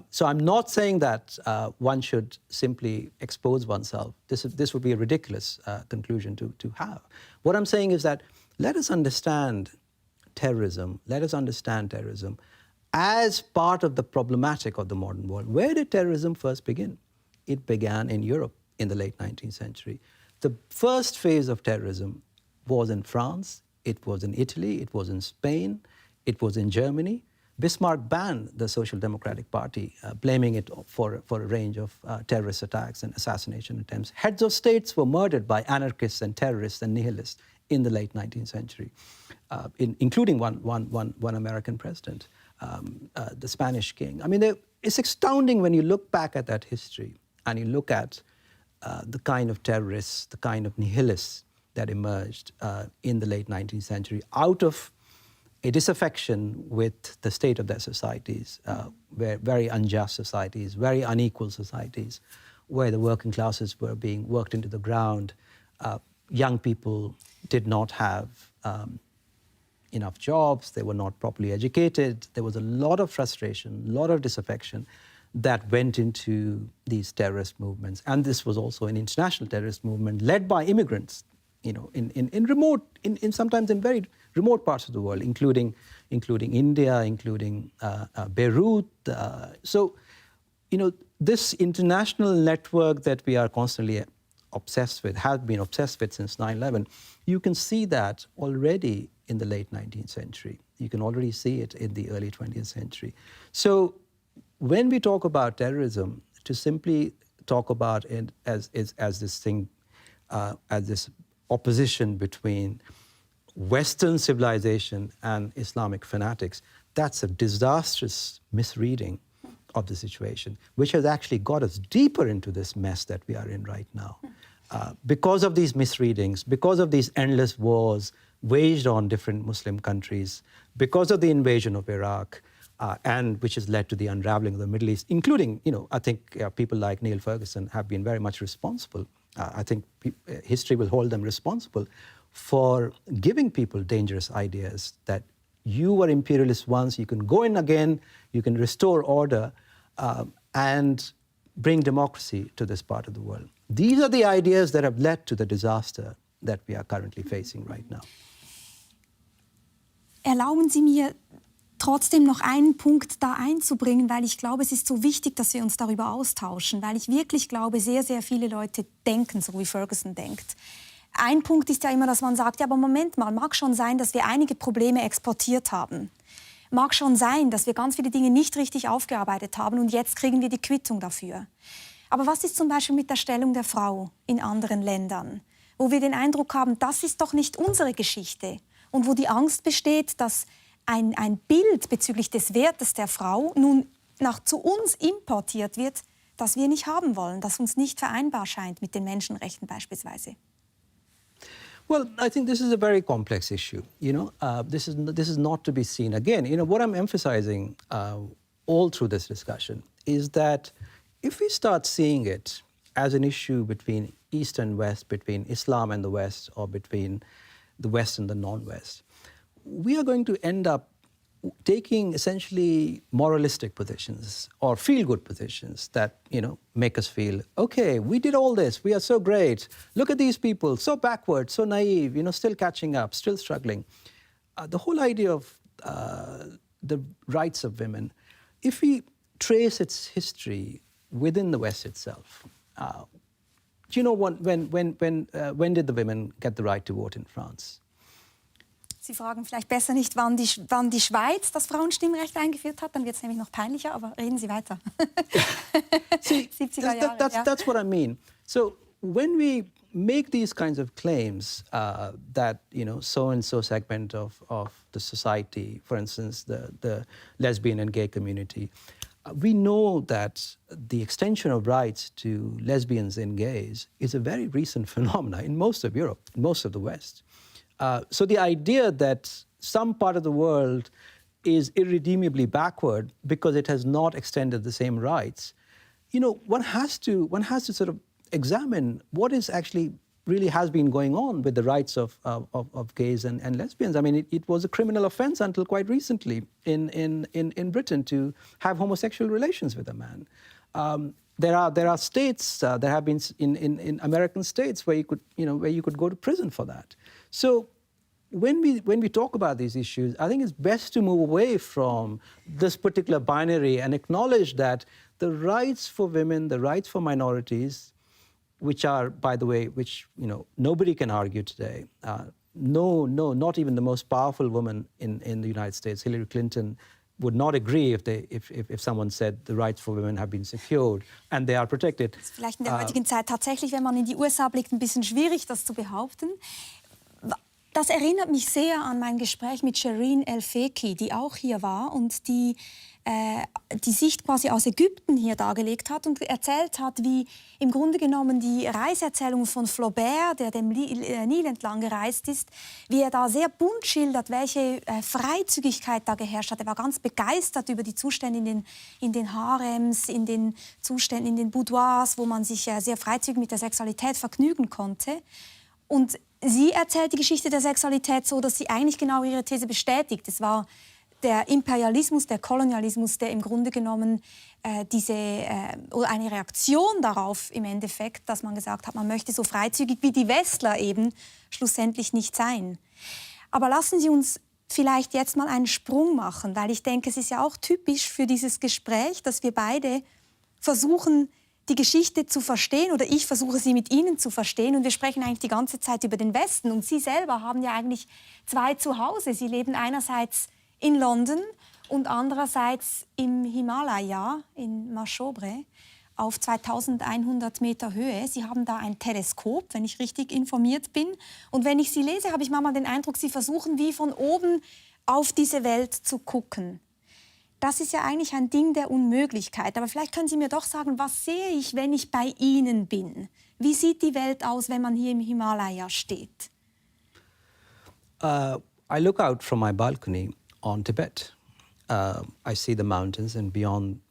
So I'm not saying that one should simply expose oneself. This would be a ridiculous conclusion to have. What I'm saying is that let us understand terrorism. Let us understand terrorism as part of the problematic of the modern world. Where did terrorism first begin? It began in Europe in the late 19th century. The first phase of terrorism was in France, it was in Italy, it was in Spain, it was in Germany. Bismarck banned the Social Democratic Party, blaming it for a range of terrorist attacks and assassination attempts. Heads of states were murdered by anarchists and terrorists and nihilists in the late 19th century, including one American president, the Spanish king. I mean, it's astounding when you look back at that history and you look at the kind of terrorists, the kind of nihilists that emerged in the late 19th century out of a disaffection with the state of their societies, where very unjust societies, very unequal societies, where the working classes were being worked into the ground. Young people did not have enough jobs, they were not properly educated. There was a lot of frustration, a lot of disaffection that went into these terrorist movements. And this was also an international terrorist movement led by immigrants, you know, in sometimes in very remote parts of the world, including India, including Beirut. So, you know, this international network that we are constantly obsessed with, have been obsessed with since 9/11, you can see that already in the late 19th century. You can already see it in the early 20th century. So when we talk about terrorism, to simply talk about it as this thing, as this opposition between Western civilization and Islamic fanatics, that's a disastrous misreading of the situation, which has actually got us deeper into this mess that we are in right now. Because of these misreadings, because of these endless wars waged on different Muslim countries, because of the invasion of Iraq, and which has led to the unraveling of the Middle East, including, you know, I think people like Neil Ferguson have been very much responsible. I think history will hold them responsible for giving people dangerous ideas that you were imperialists once, you can go in again, you can restore order, and bring democracy to this part of the world. These are the ideas that have led to the disaster that we are currently facing right now. Erlauben Sie mir trotzdem noch einen Punkt da einzubringen, weil ich glaube, es ist so wichtig, dass wir uns darüber austauschen, weil ich wirklich glaube, sehr, sehr viele Leute denken, so wie Ferguson denkt. Ein Punkt ist ja immer, dass man sagt, ja, aber Moment mal, mag schon sein, dass wir einige Probleme exportiert haben. Mag schon sein, dass wir ganz viele Dinge nicht richtig aufgearbeitet haben und jetzt kriegen wir die Quittung dafür. Aber was ist zum Beispiel mit der Stellung der Frau in anderen Ländern, wo wir den Eindruck haben, das ist doch nicht unsere Geschichte und wo die Angst besteht, dass ein Bild bezüglich des Wertes der Frau nun zu uns importiert wird, das wir nicht haben wollen, das uns nicht vereinbar scheint mit den Menschenrechten beispielsweise? Well, I think this is a very complex issue. You know, this is not to be seen again. You know, what I'm emphasizing all through this discussion is that if we start seeing it as an issue between East and West, between Islam and the West, or between the West and the non-West, we are going to end up taking essentially moralistic positions or feel-good positions that, you know, make us feel, okay, we did all this, we are so great, look at these people, so backward, so naive, you know, still catching up, still struggling. The whole idea of the rights of women, if we trace its history within the West itself, do you know when did the women get the right to vote in France? Sie fragen vielleicht besser nicht, wann die Schweiz das Frauenstimmrecht eingeführt hat, dann wird es nämlich noch peinlicher, aber reden Sie weiter. See, 70er Jahre, that's what I mean. So when we make these kinds of claims that, you know, so-and-so segment of the society, for instance, the lesbian and gay community, we know that the extension of rights to lesbians and gays is a very recent phenomenon in most of Europe, most of the West. So the idea that some part of the world is irredeemably backward because it has not extended the same rights, you know, one has to sort of examine what is actually really has been going on with the rights of gays and lesbians. I mean, it was a criminal offense until quite recently in Britain to have homosexual relations with a man. There are states, there have been in American states where you could go to prison for that. So when we talk about these issues, I think it's best to move away from this particular binary and acknowledge that the rights for women, the rights for minorities, which are, by the way, which nobody can argue today. No, not even the most powerful woman in the United States, Hillary Clinton, would not agree if someone said the rights for women have been secured and they are protected. Das ist vielleicht in der heutigen Zeit tatsächlich, wenn man in die USA blickt, ein bisschen schwierig, das zu behaupten. Das erinnert mich sehr an mein Gespräch mit Shireen El-Feki, die auch hier war und die Sicht quasi aus Ägypten hier dargelegt hat und erzählt hat, wie im Grunde genommen die Reiseerzählung von Flaubert, der dem Nil entlang gereist ist, wie er da sehr bunt schildert, welche Freizügigkeit da geherrscht hat. Er war ganz begeistert über die Zustände in den Harems, in den Zuständen in den Boudoirs, wo man sich sehr freizügig mit der Sexualität vergnügen konnte. Und sie erzählt die Geschichte der Sexualität so, dass sie eigentlich genau ihre These bestätigt. Es war der Imperialismus, der Kolonialismus, der im Grunde genommen oder eine Reaktion darauf im Endeffekt, dass man gesagt hat, man möchte so freizügig wie die Westler eben schlussendlich nicht sein. Aber lassen Sie uns vielleicht jetzt mal einen Sprung machen, weil ich denke, es ist ja auch typisch für dieses Gespräch, dass wir beide versuchen, die Geschichte zu verstehen, oder ich versuche sie mit Ihnen zu verstehen, und wir sprechen eigentlich die ganze Zeit über den Westen. Und Sie selber haben ja eigentlich zwei Zuhause. Sie leben einerseits in London und andererseits im Himalaya, in Mashobre, auf 2100 Meter Höhe. Sie haben da ein Teleskop, wenn ich richtig informiert bin. Und wenn ich Sie lese, habe ich manchmal den Eindruck, Sie versuchen wie von oben auf diese Welt zu gucken. Das ist ja eigentlich ein Ding der Unmöglichkeit. Aber vielleicht können Sie mir doch sagen, was sehe ich, wenn ich bei Ihnen bin? Wie sieht die Welt aus, wenn man hier im Himalaya steht? I look out from my balcony on Tibet. I see the mountains, and beyond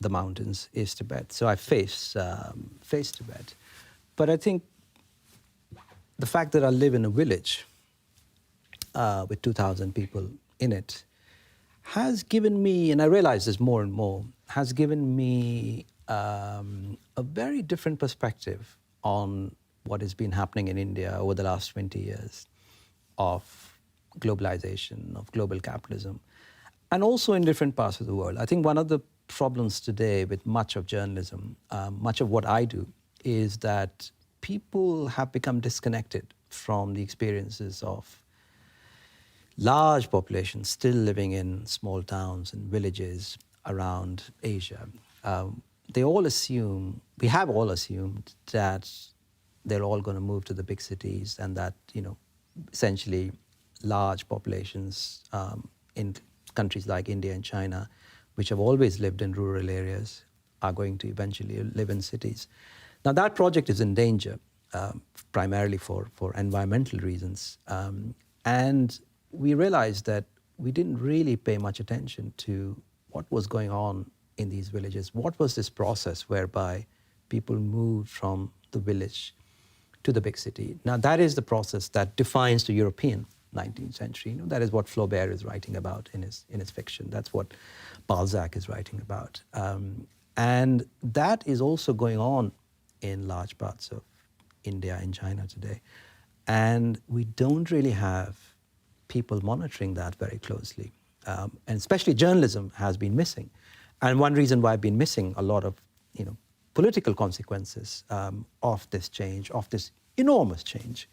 the mountains is Tibet. So I face Tibet. But I think the fact that I live in a village with 2,000 people in it has given me, and I realize this more and more, has given me a very different perspective on what has been happening in India over the last 20 years of globalization, of global capitalism, and also in different parts of the world. I think one of the problems today with much of journalism, much of what I do, is that people have become disconnected from the experiences of large populations still living in small towns and villages around Asia. We have all assumed that they're all going to move to the big cities, and that, essentially large populations in countries like India and China, which have always lived in rural areas, are going to eventually live in cities. Now, that project is in danger, primarily for environmental reasons. And we realized that we didn't really pay much attention to what was going on in these villages. What was this process whereby people moved from the village to the big city? Now, that is the process that defines the European 19th century. That is what Flaubert is writing about in his fiction. That's what Balzac is writing about. And that is also going on in large parts of India and China today. And we don't really have people monitoring that very closely. And especially journalism has been missing. And one reason why I've been missing a lot of political consequences of this change, of this enormous change.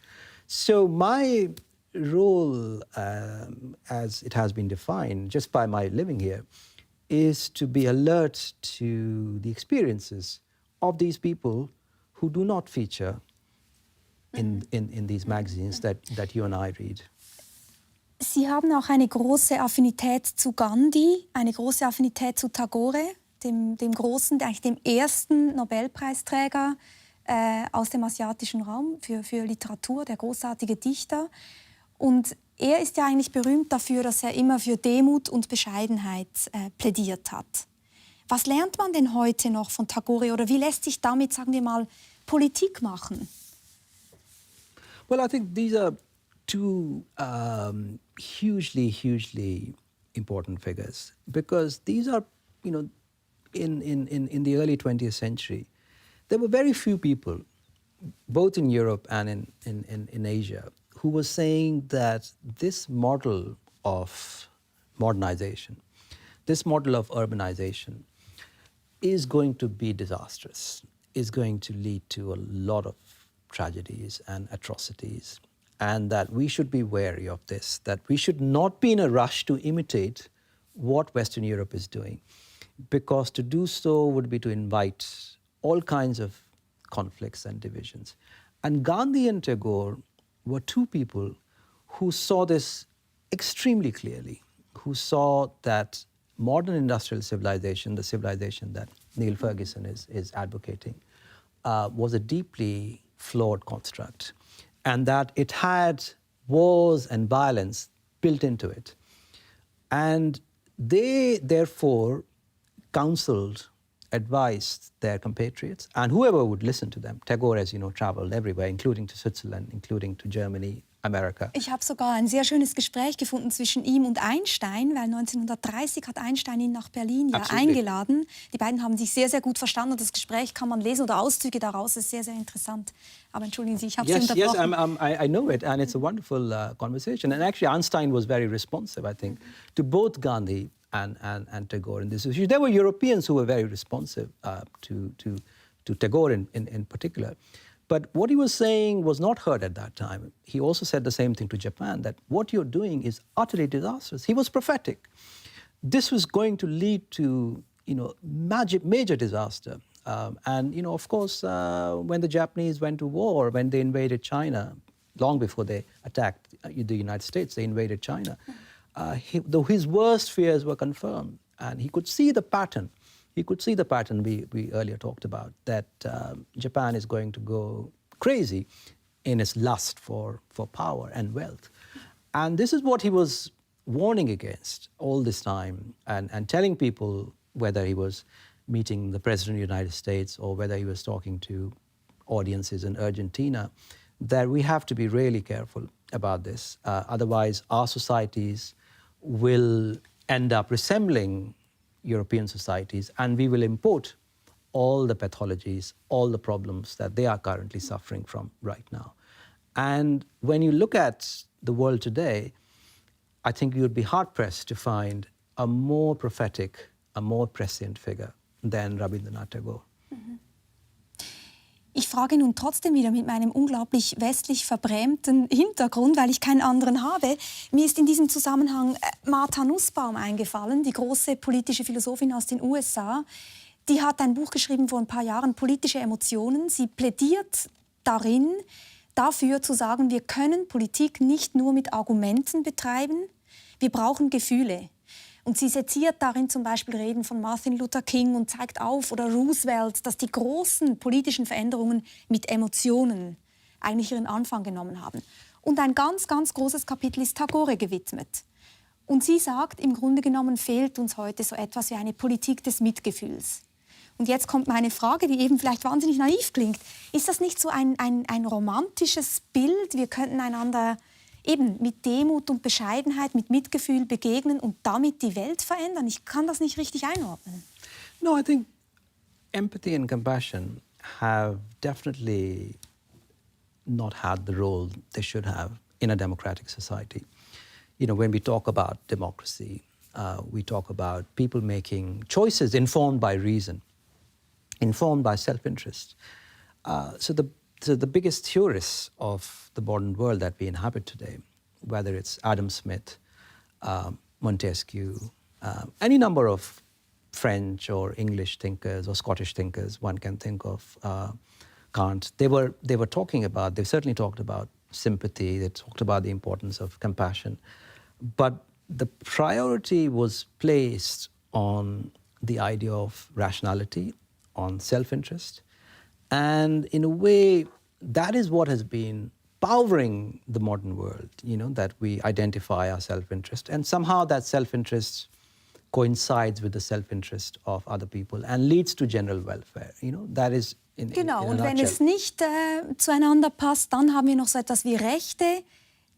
So my role, as it has been defined just by my living here, is to be alert to the experiences of these people who do not feature in these magazines that you and I read. Sie haben auch eine große Affinität zu Gandhi, eine große Affinität zu Tagore, dem großen, eigentlich dem ersten Nobelpreisträger aus dem asiatischen Raum für Literatur, der großartige Dichter. Und er ist ja eigentlich berühmt dafür, dass er immer für Demut und Bescheidenheit plädiert hat. Was lernt man denn heute noch von Tagore, oder wie lässt sich damit, sagen wir mal, Politik machen? Well, I think these are two hugely important figures, because these are, in the early 20th century, there were very few people, both in Europe and in Asia, who were saying that this model of modernization, this model of urbanization, is going to be disastrous, is going to lead to a lot of tragedies and atrocities, and that we should be wary of this, that we should not be in a rush to imitate what Western Europe is doing, because to do so would be to invite all kinds of conflicts and divisions. And Gandhi and Tagore were two people who saw this extremely clearly, who saw that modern industrial civilization, the civilization that Neil Ferguson is advocating, was a deeply flawed construct, and that it had wars and violence built into it. And they, therefore, counseled, advised their compatriots, and whoever would listen to them. Tagore, as you know, traveled everywhere, including to Switzerland, including to Germany, America. Ich habe sogar ein sehr schönes Gespräch gefunden zwischen ihm und Einstein, weil 1930 hat Einstein ihn nach Berlin eingeladen. Die beiden haben sich sehr, sehr gut verstanden. Das Gespräch kann man lesen oder Auszüge daraus. Das ist sehr, sehr interessant. Aber entschuldigen Sie, ich habe Sie unterbrochen. Yes, I know it, and it's a wonderful conversation. And actually, Einstein was very responsive, I think, to both Gandhi and Tagore in this issue. There were Europeans who were very responsive to Tagore in particular. But what he was saying was not heard at that time. He also said the same thing to Japan, that what you're doing is utterly disastrous. He was prophetic. This was going to lead to, major disaster. And, of course, when the Japanese went to war, when they invaded China, long before they attacked the United States, they invaded China, his worst fears were confirmed. And he could see the pattern. He could see the pattern we earlier talked about, that Japan is going to go crazy in its lust for power and wealth. And this is what he was warning against all this time, and telling people, whether he was meeting the President of the United States or whether he was talking to audiences in Argentina, that we have to be really careful about this. Otherwise, our societies will end up resembling European societies, and we will import all the pathologies, all the problems that they are currently suffering from right now. And when you look at the world today, I think you would be hard-pressed to find a more prophetic, a more prescient figure than Rabindranath Tagore. Ich frage nun trotzdem wieder mit meinem unglaublich westlich verbrämten Hintergrund, weil ich keinen anderen habe. Mir ist in diesem Zusammenhang Martha Nussbaum eingefallen, die große politische Philosophin aus den USA. Die hat ein Buch geschrieben vor ein paar Jahren, Politische Emotionen. Sie plädiert darin, dafür zu sagen, wir können Politik nicht nur mit Argumenten betreiben, wir brauchen Gefühle. Und sie seziert darin zum Beispiel Reden von Martin Luther King und zeigt auf, oder Roosevelt, dass die großen politischen Veränderungen mit Emotionen eigentlich ihren Anfang genommen haben. Und ein ganz, ganz großes Kapitel ist Tagore gewidmet. Und sie sagt, im Grunde genommen fehlt uns heute so etwas wie eine Politik des Mitgefühls. Und jetzt kommt meine Frage, die eben vielleicht wahnsinnig naiv klingt. Ist das nicht so ein romantisches Bild? Wir könnten einander eben mit Demut und Bescheidenheit, mit Mitgefühl begegnen und damit die Welt verändern? Ich kann das nicht richtig einordnen. No, I think empathy and compassion have definitely not had the role they should have in a democratic society. When we talk about democracy, we talk about people making choices informed by reason, informed by self-interest. So the biggest theorists of the modern world that we inhabit today, whether it's Adam Smith, Montesquieu, any number of French or English thinkers or Scottish thinkers one can think of, Kant, they certainly talked about sympathy, they talked about the importance of compassion, but the priority was placed on the idea of rationality, on self-interest. And in a way, that is what has been powering the modern world, that we identify our self-interest. And somehow that self-interest coincides with the self-interest of other people and leads to general welfare. That is Genau, und wenn es nicht zueinander passt, dann haben wir noch so etwas wie Rechte,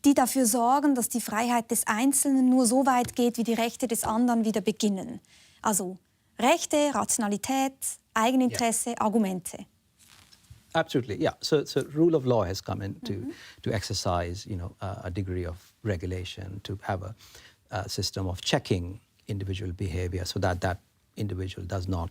die dafür sorgen, dass die Freiheit des Einzelnen nur so weit geht, wie die Rechte des anderen wieder beginnen. Also Rechte, Rationalität, Eigeninteresse, Argumente. Absolutely, yeah. So rule of law has come in to exercise, a degree of regulation, to have a system of checking individual behavior so that that individual does not,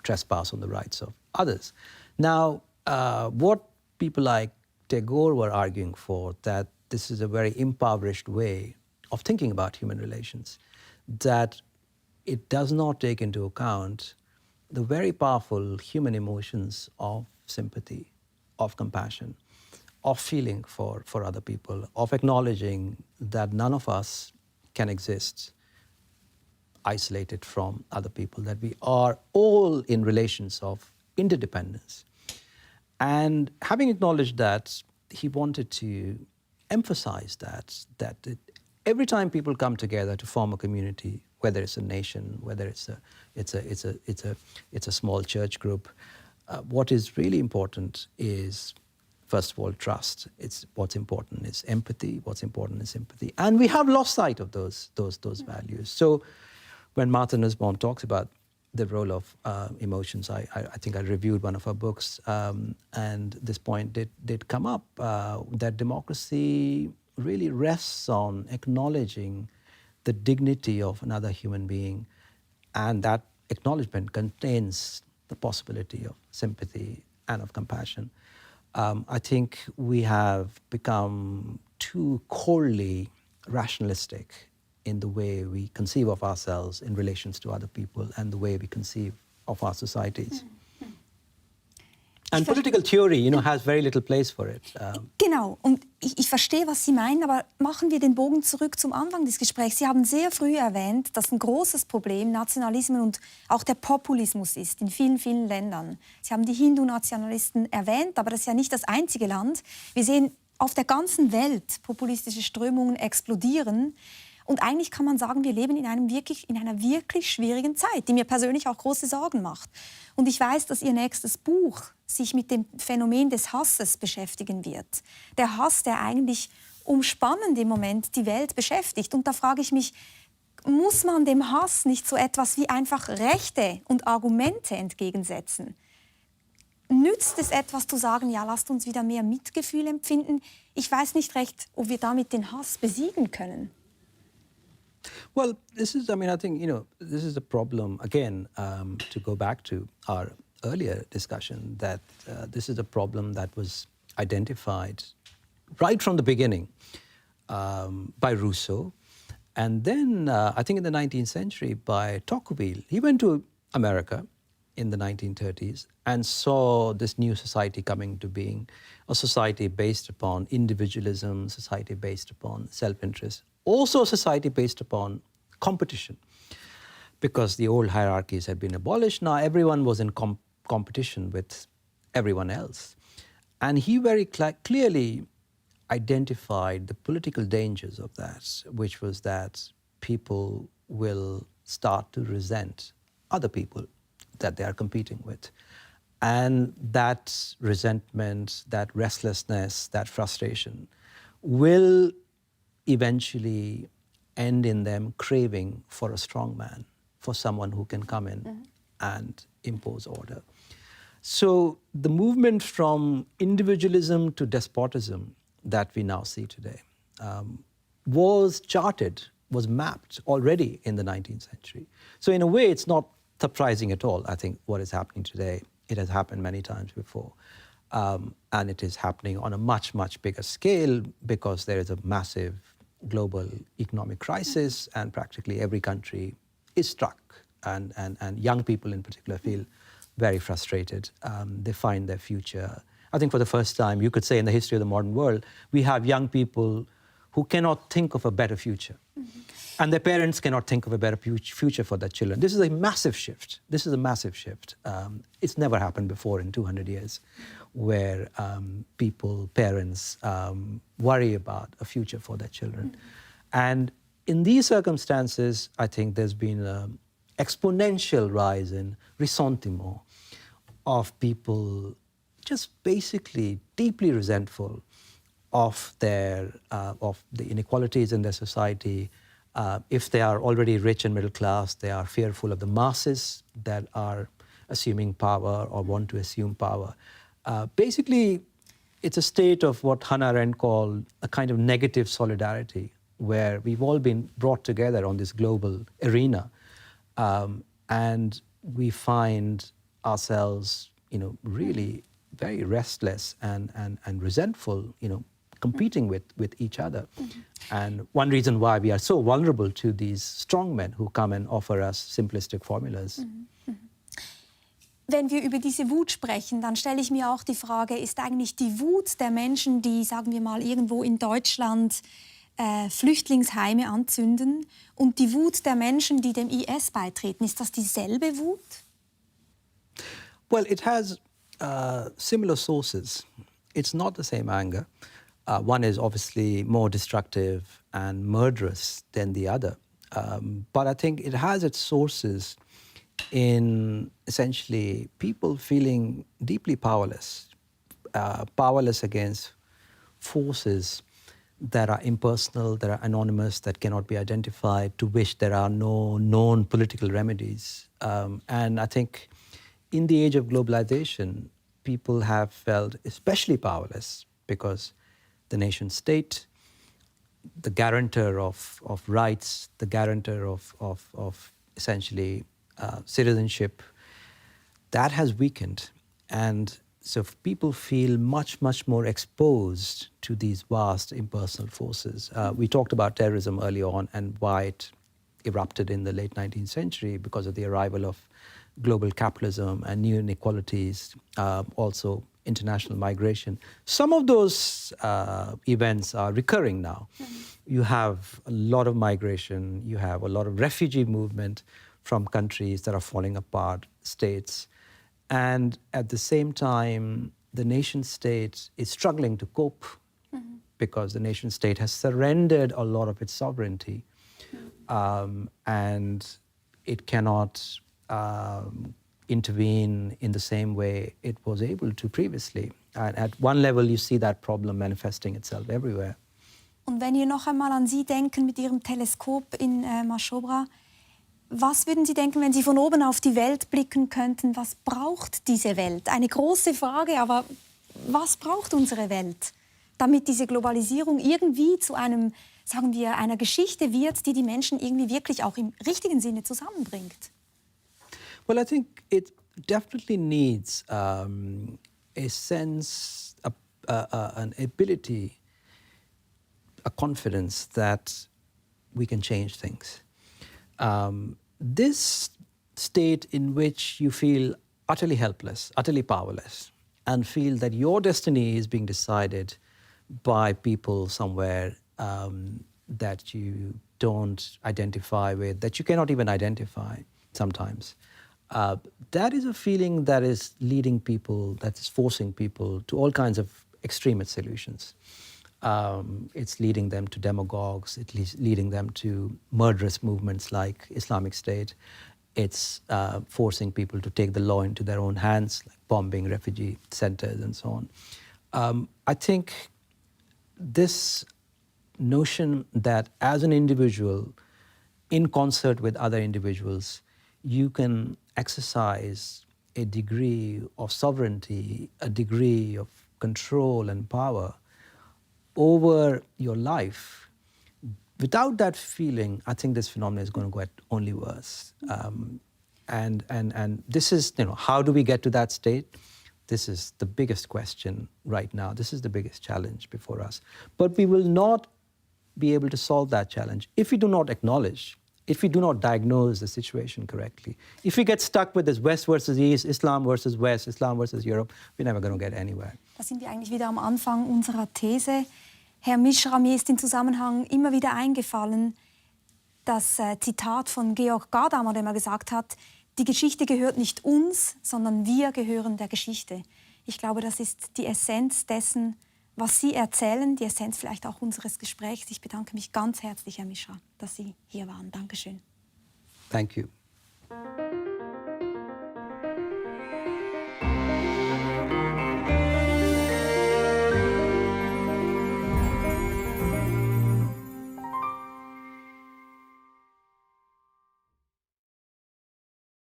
trespass on the rights of others. Now, what people like Tagore were arguing for, that this is a very impoverished way of thinking about human relations, that it does not take into account the very powerful human emotions of sympathy, of compassion, of feeling for other people, of acknowledging that none of us can exist isolated from other people, that we are all in relations of interdependence. And having acknowledged that, he wanted to emphasize that every time people come together to form a community, whether it's a nation, whether it's a small church group, what is really important is, first of all, trust. What's important is empathy. What's important is sympathy, and we have lost sight of those values. So, when Martha Nussbaum talks about the role of emotions, I think I reviewed one of her books, and this point did come up, that democracy really rests on acknowledging the dignity of another human being, and that acknowledgement contains the possibility of sympathy and of compassion. I think we have become too coldly rationalistic in the way we conceive of ourselves in relations to other people and the way we conceive of our societies. And political theory, has very little place for it. Genau, und ich verstehe, was Sie meinen, aber machen wir den Bogen zurück zum Anfang des Gesprächs. Sie haben sehr früh erwähnt, dass ein großes Problem Nationalismen und auch der Populismus ist in vielen, vielen Ländern. Sie haben die Hindu-Nationalisten erwähnt, aber das ist ja nicht das einzige Land. Wir sehen auf der ganzen Welt populistische Strömungen explodieren. Und eigentlich kann man sagen, wir leben in einer wirklich schwierigen Zeit, die mir persönlich auch große Sorgen macht. Und ich weiß, dass Ihr nächstes Buch sich mit dem Phänomen des Hasses beschäftigen wird. Der Hass, der eigentlich umspannend im Moment die Welt beschäftigt. Und da frage ich mich, muss man dem Hass nicht so etwas wie einfach Rechte und Argumente entgegensetzen? Nützt es etwas zu sagen, ja, lasst uns wieder mehr Mitgefühl empfinden? Ich weiß nicht recht, ob wir damit den Hass besiegen können. Well, I think, this is a problem, again, to go back to our earlier discussion, that this is a problem that was identified right from the beginning by Rousseau. And then, I think in the 19th century, by Tocqueville. He went to America in the 1930s and saw this new society coming to being, a society based upon individualism, society based upon self-interest. Also a society based upon competition, because the old hierarchies had been abolished. Now everyone was in competition with everyone else. And he very clearly identified the political dangers of that, which was that people will start to resent other people that they are competing with. And that resentment, that restlessness, that frustration will eventually end in them craving for a strong man, for someone who can come in and impose order. So the movement from individualism to despotism that we now see today was charted, was mapped already in the 19th century. So in a way, it's not surprising at all, I think, what is happening today. It has happened many times before. And it is happening on a much, much bigger scale because there is a massive global economic crisis and practically every country is struck. And young people in particular feel very frustrated. They find their future. I think for the first time, you could say in the history of the modern world, we have young people who cannot think of a better future. And their parents cannot think of a better future for their children. This is a massive shift. This is a massive shift. It's never happened before in 200 years where parents worry about a future for their children. And in these circumstances, I think there's been an exponential rise in ressentiment of people just basically deeply resentful of the inequalities in their society. If they are already rich and middle class, they are fearful of the masses that are assuming power or want to assume power. Basically, it's a state of what Hannah Arendt called a kind of negative solidarity, where we've all been brought together on this global arena, and we find ourselves, really very restless and resentful, competing with each other. And one reason why we are so vulnerable to these strongmen who come and offer us simplistic formulas. Wenn wir über diese Wut sprechen, dann stelle ich mir auch die Frage, ist eigentlich die Wut der Menschen, die, sagen wir mal, irgendwo in Deutschland Flüchtlingsheime anzünden, und die Wut der Menschen, die dem IS beitreten, ist das dieselbe Wut? Well, it has similar sources. It's not the same anger. One is obviously more destructive and murderous than the other. But I think it has its sources in essentially people feeling deeply powerless, powerless against forces that are impersonal, that are anonymous, that cannot be identified, to which there are no known political remedies. And I think in the age of globalization, people have felt especially powerless because the nation state, the guarantor of rights, the guarantor of essentially citizenship, that has weakened. And so people feel much, much more exposed to these vast impersonal forces. We talked about terrorism early on and why it erupted in the late 19th century because of the arrival of global capitalism and new inequalities, also international migration. Some of those events are recurring now. You have a lot of migration, you have a lot of refugee movement from countries that are falling apart, states. And at the same time, the nation state is struggling to cope because the nation state has surrendered a lot of its sovereignty. And it cannot intervene in the same way it was able to previously. And at one level, you see that problem manifesting itself everywhere. Und wenn wir noch einmal an Sie denken mit Ihrem Teleskop in Mashobra, was würden Sie denken, wenn Sie von oben auf die Welt blicken könnten? Was braucht diese Welt? Eine große Frage, aber was braucht unsere Welt, damit diese Globalisierung irgendwie zu einem, sagen wir, einer Geschichte wird, die die Menschen irgendwie wirklich auch im richtigen Sinne zusammenbringt? Well, I think it definitely needs a sense, an ability, a confidence that we can change things. This state in which you feel utterly helpless, utterly powerless, and feel that your destiny is being decided by people somewhere that you don't identify with, that you cannot even identify sometimes. That is a feeling that is leading people, that is forcing people to all kinds of extremist solutions. It's leading them to demagogues, it's leading them to murderous movements like Islamic State. It's forcing people to take the law into their own hands, like bombing refugee centers and so on. I think this notion that as an individual, in concert with other individuals, you can exercise a degree of sovereignty, a degree of control and power over your life. Without that feeling, I think this phenomenon is going to get only worse. And this is, how do we get to that state? This is the biggest question right now. This is the biggest challenge before us. But we will not be able to solve that challenge if we do not acknowledge, if we do not diagnose the situation correctly. If we get stuck with this West versus East, Islam versus West, Islam versus Europe, we're never going to get anywhere. Da sind wir eigentlich wieder am Anfang unserer These. Herr Mishra, mir ist im Zusammenhang immer wieder eingefallen, das Zitat von Georg Gadamer, der mal gesagt hat, die Geschichte gehört nicht uns, sondern wir gehören der Geschichte. Ich glaube, das ist die Essenz dessen, was Sie erzählen, die Essenz vielleicht auch unseres Gesprächs. Ich bedanke mich ganz herzlich, Herr Mishra, dass Sie hier waren. Dankeschön. Thank you.